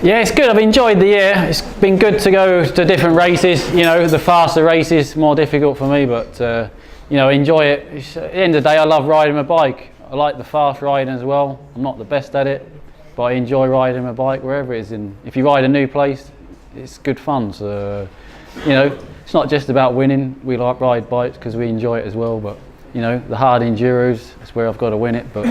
Yeah, it's good. I've enjoyed the year. It's been good to go to different races. You know, the faster races more difficult for me, but you know, enjoy it. At the end of the day, I love riding my bike. I like the fast riding as well. I'm not the best at it, but I enjoy riding my bike wherever it is. And if you ride a new place, it's good fun. So you know, it's not just about winning. We like ride bikes because we enjoy it as well. But you know, the hard enduros, that's where I've got to win it. But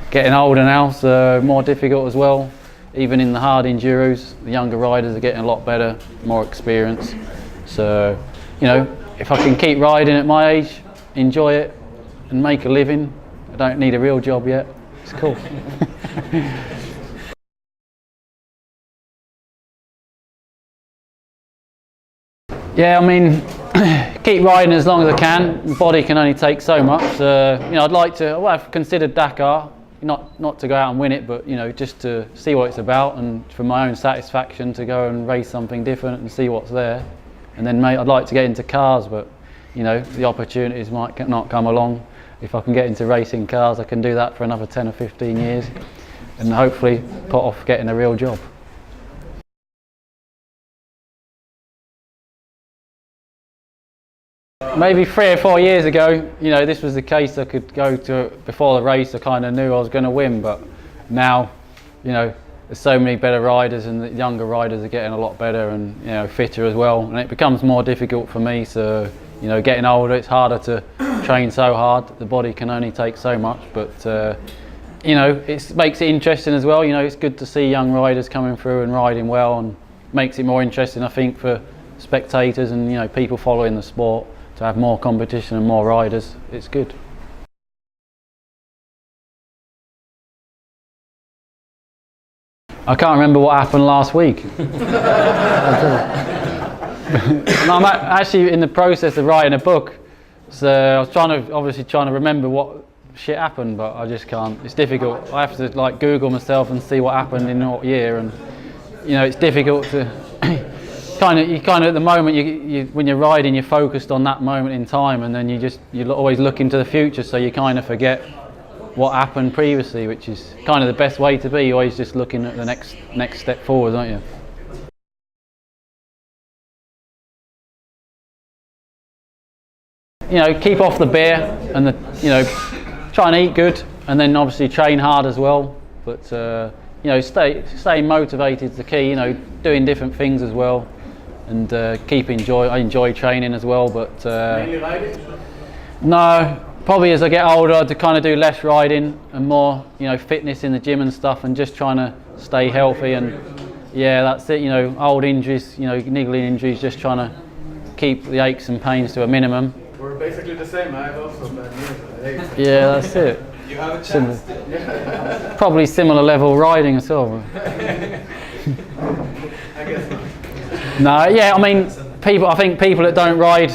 getting older now, so more difficult as well. Even in the hard enduros, the younger riders are getting a lot better, more experience. So, you know, if I can keep riding at my age, enjoy it and make a living, I don't need a real job yet, it's cool. Yeah, I mean, keep riding as long as I can. My body can only take so much. You know, I'd like to, well, I've considered Dakar. Not to go out and win it, but you know, just to see what it's about and for my own satisfaction to go and race something different and see what's there. And then I'd like to get into cars, but you know, the opportunities might not come along. If I can get into racing cars, I can do that for another 10 or 15 years and hopefully put off getting a real job. Maybe 3 or 4 years ago, you know, this was the case. I could go to, before the race I kind of knew I was going to win, but now, you know, there's so many better riders and the younger riders are getting a lot better and, you know, fitter as well, and it becomes more difficult for me. So, you know, getting older, it's harder to train so hard. The body can only take so much, but you know, it makes it interesting as well. You know, it's good to see young riders coming through and riding well, and makes it more interesting, I think, for spectators and, you know, people following the sport. To have more competition and more riders, it's good. I can't remember what happened last week. And I'm actually in the process of writing a book, so I was obviously trying to remember what shit happened, but I just can't. It's difficult. I have to like Google myself and see what happened in what year, and you know, it's difficult to. You kind of at the moment, when you're riding, you're focused on that moment in time, and then you always look into the future, so you kind of forget what happened previously, which is kind of the best way to be. You're always just looking at the next step forward, aren't you? You know, keep off the beer and you know, try and eat good, and then obviously train hard as well. But you know, stay motivated is the key. You know, doing different things as well. And I enjoy training as well, but mainly riding? No, probably as I get older to kind of do less riding and more, you know, fitness in the gym and stuff, and just trying to stay healthy. And yeah, that's it. You know, old injuries, you know, niggling injuries, just trying to keep the aches and pains to a minimum. We're basically the same. I have also bad knees. Yeah, that's it. You have a chance. Probably similar level riding as well. I guess not. No, yeah, I mean, I think people that don't ride,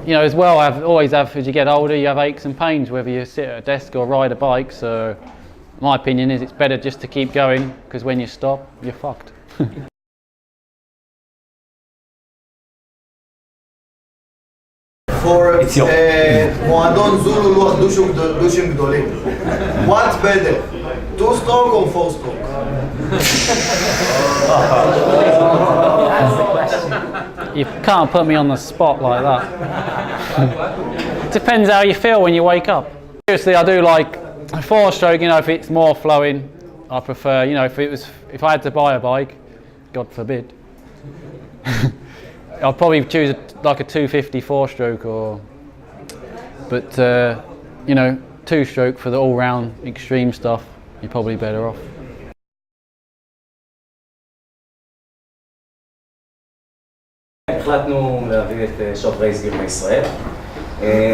you know, as well, always have, as you get older, you have aches and pains, whether you sit at a desk or ride a bike. So my opinion is it's better just to keep going, because when you stop, you're fucked. For מועדון זולו לוח דושים גדולים. What's better? 2-stroke or 4-stroke? You can't put me on the spot like that. It depends how you feel when you wake up. Seriously, I do like a 4-stroke, you know, if it's more flowing, I prefer, you know, if I had to buy a bike, God forbid, I'd probably choose like a 250 4-stroke, but you know, 2-stroke for the all-round extreme stuff, you're probably better off. החלטנו להביא את שופ רייסגיר מישראל.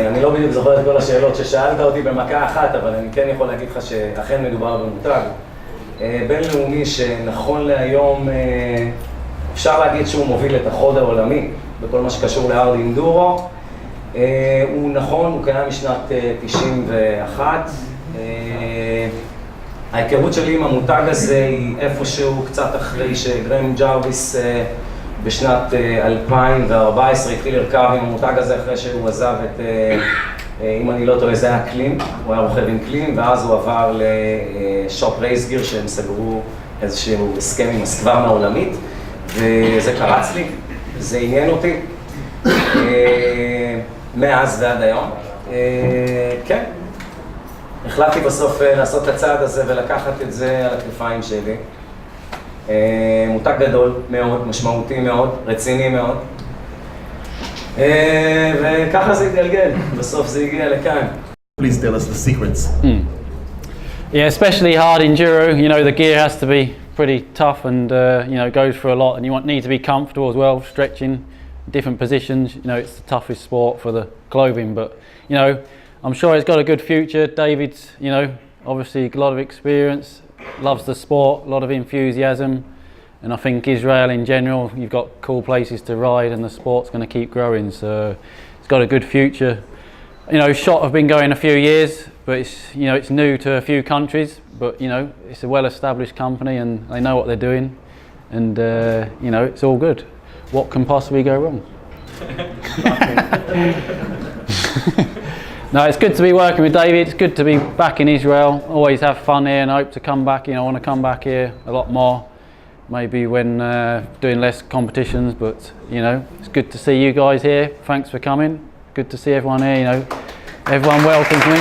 אני לא בדיוק זוכר את כל השאלות ששאלת אותי במכה אחת, אבל אני כן יכול להגיד לך שאכן מדובר במותג בינלאומי שנכון להיום אפשר להגיד שהוא מוביל את החוד העולמי בכל מה שקשור להארד-אנדורו. הוא נכון, הוא קיים משנת 91. ההיכרות שלי עם המותג הזה היא איפשהו קצת אחרי שגראהם ג'רוויס בשנת 2014 התחיל לרכב עם המותג הזה אחרי שהוא עזב את, אם אני לא טועה, זה היה קלים, הוא היה רוכב עם קלים, ואז הוא עבר לשופ רייסגיר שהם סגרו איזשהו הסכם עם הסקוורנה העולמית, וזה קרץ לי, זה עניין אותי, מאז ועד היום. כן, החלטתי בסוף לעשות את הצעד הזה ולקחת את זה על הכתפיים שלי. מותג גדול מאוד, משמעותי מאוד, רציני מאוד. וככה זה התגלגל, בסוף זה הגיע לכאן. Please tell us the secrets. Yeah, especially hard-enduro, you know, the gear has to be pretty tough and, you know, goes for a lot, and you need to be comfortable as well, stretching different positions. You know, it's the toughest sport for the clothing, but, you know, I'm sure it's got a good future. David's, you know, obviously a lot of experience, loves the sport, a lot of enthusiasm, and I think Israel in general, you've got cool places to ride and the sport's going to keep growing, so it's got a good future. You know, SHOT have been going a few years, but it's, you know, it's new to a few countries, but, you know, it's a well-established company and they know what they're doing, and, you know, it's all good. What can possibly go wrong? No, it's good to be working with David. It's good to be back in Israel. Always have fun here and I hope to come back. You know, I want to come back here a lot more. Maybe when doing less competitions, but, you know, it's good to see you guys here. Thanks for coming. Good to see everyone here, you know. Everyone welcomes me.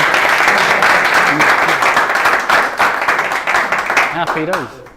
Happy days.